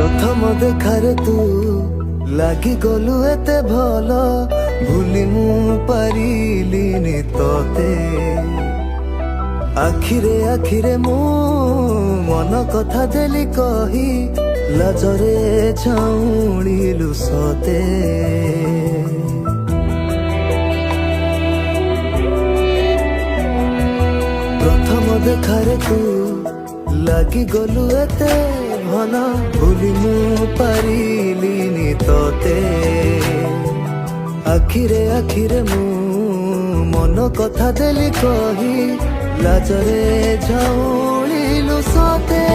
प्रथम देखारे तू लागी गलु एते भल भूली मु पारिलिनी तोते आखिरे आखिरे मु मन कथा देली कही लाजरे छाउणिलु सते प्रथम देखारे तू लागी गलु एते भल भूली मु पारिलिनी तोते आखिरे आखिरे मु मन कथा देली कही लाजरे झाउलिलु सते।